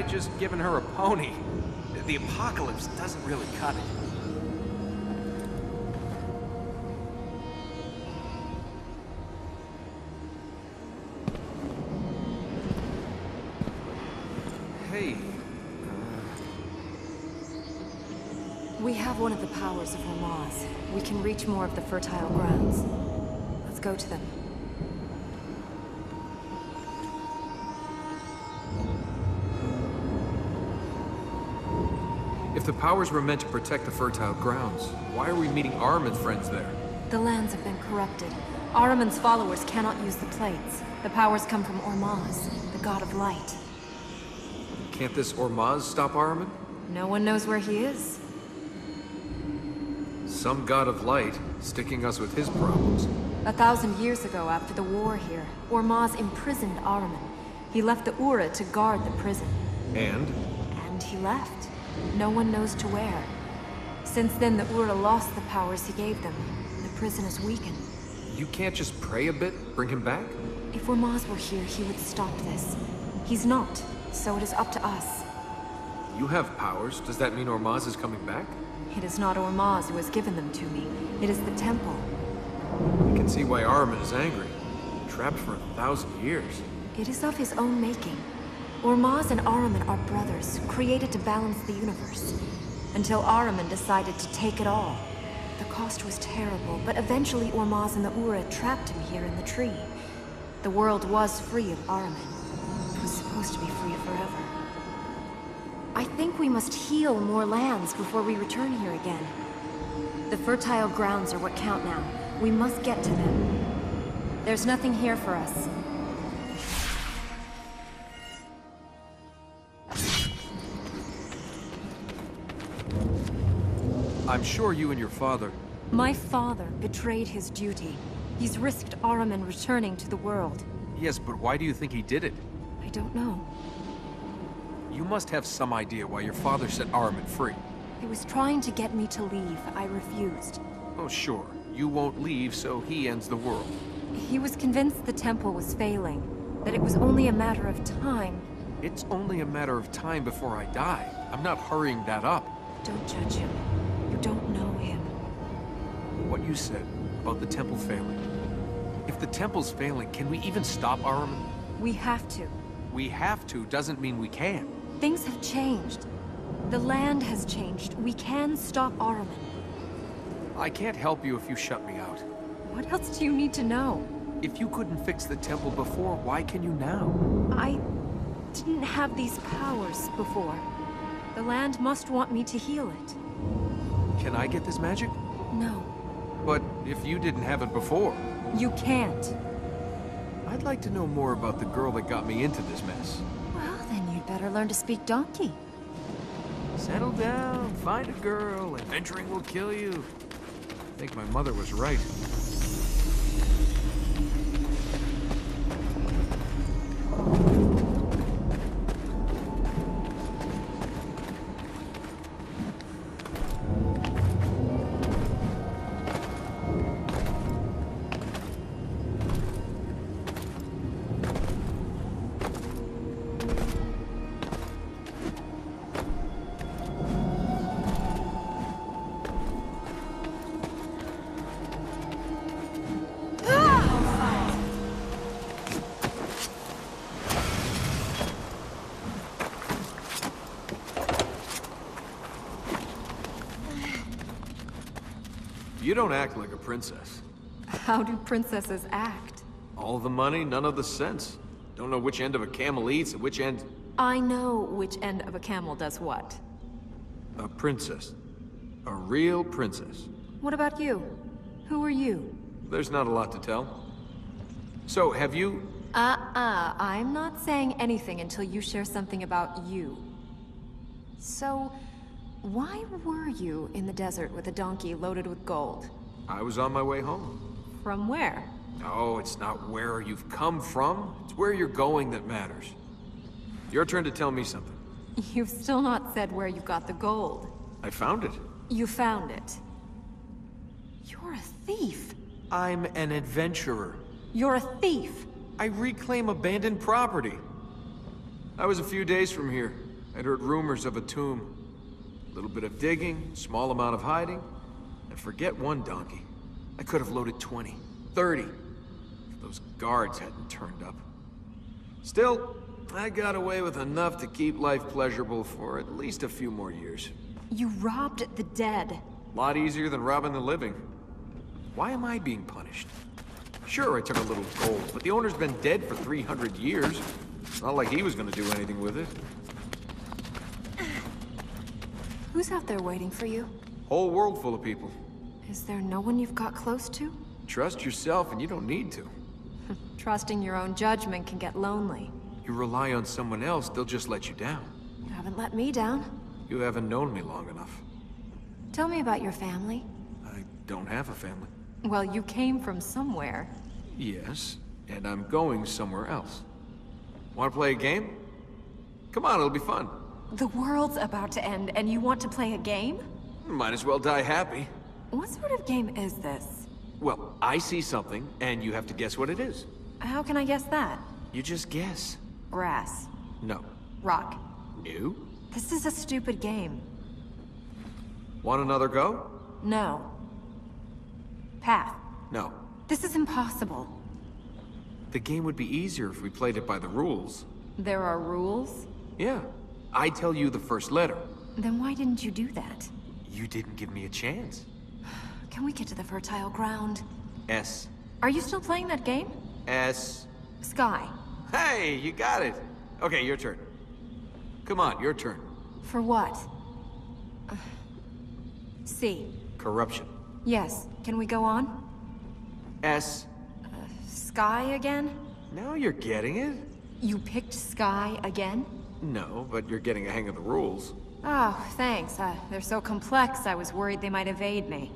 try just giving her a pony. The apocalypse doesn't really cut it. Hey. We have one of the powers of Ormaz. We can reach more of the fertile grounds. Let's go to them. If the powers were meant to protect the fertile grounds, why are we meeting Ahriman's friends there? The lands have been corrupted. Ahriman's followers cannot use the plates. The powers come from Ormaz, the god of light. Can't this Ormaz stop Ahriman? No one knows where he is. Some god of light sticking us with his problems. 1,000 years ago, after the war here, Ormaz imprisoned Ahriman. He left the Ura to guard the prison. And? And he left. No one knows to where. Since then, the Ura lost the powers he gave them. The prison is weakened. You can't just pray a bit, bring him back? If Ormaz were here, he would stop this. He's not, so it is up to us. You have powers. Does that mean Ormaz is coming back? It is not Ormaz who has given them to me. It is the temple. I can see why Ahriman is angry. Trapped for 1,000 years. It is of his own making. Ormaz and Ahriman are brothers, created to balance the universe. Until Ahriman decided to take it all. The cost was terrible, but eventually Ormaz and the Ura trapped him here in the tree. The world was free of Ahriman. It was supposed to be free forever. I think we must heal more lands before we return here again. The fertile grounds are what count now. We must get to them. There's nothing here for us. I'm sure you and your father... My father betrayed his duty. He's risked Ahriman returning to the world. Yes, but why do you think he did it? I don't know. You must have some idea why your father set Ahriman free. He was trying to get me to leave. I refused. Oh, sure. You won't leave, so he ends the world. He was convinced the temple was failing, that it was only a matter of time. It's only a matter of time before I die. I'm not hurrying that up. Don't judge him. You don't know him. What you said about the temple failing. If the temple's failing, can we even stop Ahriman? We have to. We have to doesn't mean we can. Things have changed. The land has changed. We can stop Ahriman. I can't help you if you shut me out. What else do you need to know? If you couldn't fix the temple before, why can you now? I didn't have these powers before. The land must want me to heal it. Can I get this magic? No. But if you didn't have it before... You can't. I'd like to know more about the girl that got me into this mess. Well, then you'd better learn to speak donkey. Settle down, find a girl, adventuring will kill you. I think my mother was right. You don't act like a princess. How do princesses act? All the money, none of the sense. Don't know which end of a camel eats and which end... I know which end of a camel does what. A princess. A real princess. What about you? Who are you? There's not a lot to tell. So, have you... I'm not saying anything until you share something about you. So, why were you in the desert with a donkey loaded with gold? I was on my way home. From where? No, it's not where you've come from. It's where you're going that matters. Your turn to tell me something. You've still not said where you got the gold. I found it. You found it. You're a thief. I'm an adventurer. You're a thief. I reclaim abandoned property. I was a few days from here. I'd heard rumors of a tomb. A little bit of digging, small amount of hiding, and forget one donkey. I could have loaded 20, 30, if those guards hadn't turned up. Still, I got away with enough to keep life pleasurable for at least a few more years. You robbed the dead. A lot easier than robbing the living. Why am I being punished? Sure, I took a little gold, but the owner's been dead for 300 years. It's not like he was gonna do anything with it. Who's out there waiting for you? Whole world full of people. Is there no one you've got close to? Trust yourself and you don't need to. Trusting your own judgment can get lonely. You rely on someone else, they'll just let you down. You haven't let me down. You haven't known me long enough. Tell me about your family. I don't have a family. Well, you came from somewhere. Yes, and I'm going somewhere else. Want to play a game? Come on, it'll be fun. The world's about to end, and you want to play a game? Might as well die happy. What sort of game is this? Well, I see something, and you have to guess what it is. How can I guess that? You just guess. Grass. No. Rock. You? This is a stupid game. Want another go? No. Path. No. This is impossible. The game would be easier if we played it by the rules. There are rules? Yeah. I tell you the first letter. Then why didn't you do that? You didn't give me a chance. Can we get to the fertile ground? S. Are you still playing that game? S. Sky. Hey, you got it. Okay, your turn. Come on, your turn. For what? C. Corruption. Yes. Can we go on? S. Sky again? Now you're getting it? You picked Sky again? No, but you're getting a hang of the rules. Oh, thanks. They're so complex, I was worried they might evade me.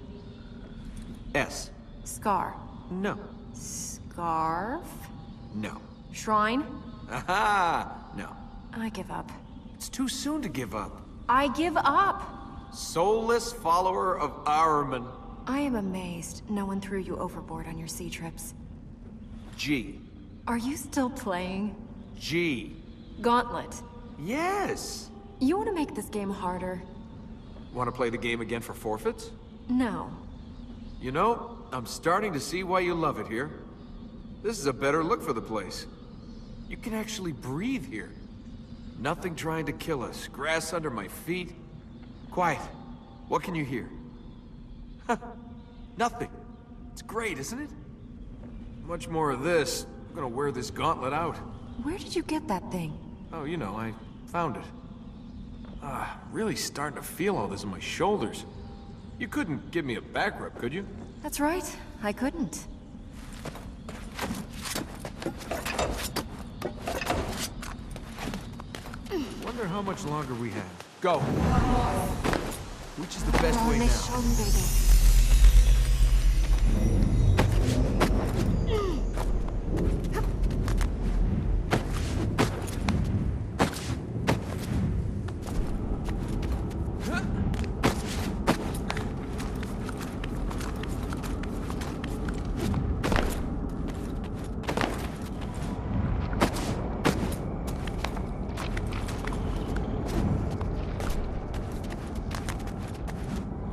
S. Scar. No. Scarf? No. Shrine? Aha! No. I give up. It's too soon to give up. I give up! Soulless follower of Ahriman. I am amazed no one threw you overboard on your sea trips. G. Are you still playing? G. Gauntlet. Yes! You want to make this game harder? Want to play the game again for forfeits? No. You know, I'm starting to see why you love it here. This is a better look for the place. You can actually breathe here. Nothing trying to kill us. Grass under my feet. Quiet. What can you hear? Nothing. It's great, isn't it? Much more of this. I'm gonna wear this gauntlet out. Where did you get that thing? Oh, you know, I found it. Really starting to feel all this in my shoulders. You couldn't give me a back rub, could you? That's right. I couldn't. Wonder how much longer we have. Go! Which is the best way now?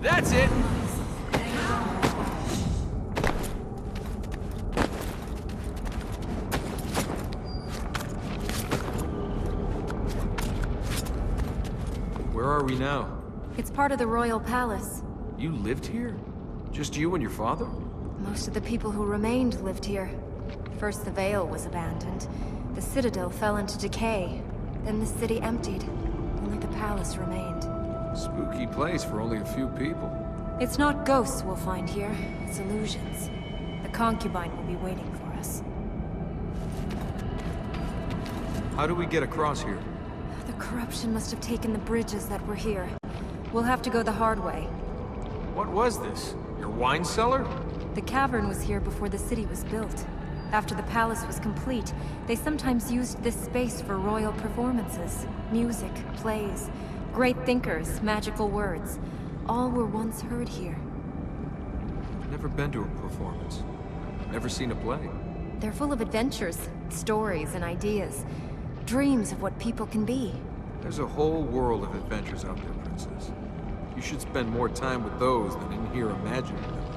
That's it! Where are we now? It's part of the royal palace. You lived here? Just you and your father? Most of the people who remained lived here. First the Vale was abandoned. The Citadel fell into decay. Then the city emptied. Only the palace remained. Spooky place for only a few people. It's not ghosts we'll find here. It's illusions. The concubine will be waiting for us. How do we get across here? The corruption must have taken the bridges that were here. We'll have to go the hard way. What was this? Your wine cellar? The cavern was here before the city was built. After the palace was complete, they sometimes used this space for royal performances. Music, plays, great thinkers, magical words. All were once heard here. Never been to a performance. Never seen a play. They're full of adventures, stories, and ideas. Dreams of what people can be. There's a whole world of adventures out there, Princess. You should spend more time with those than in here imagining them.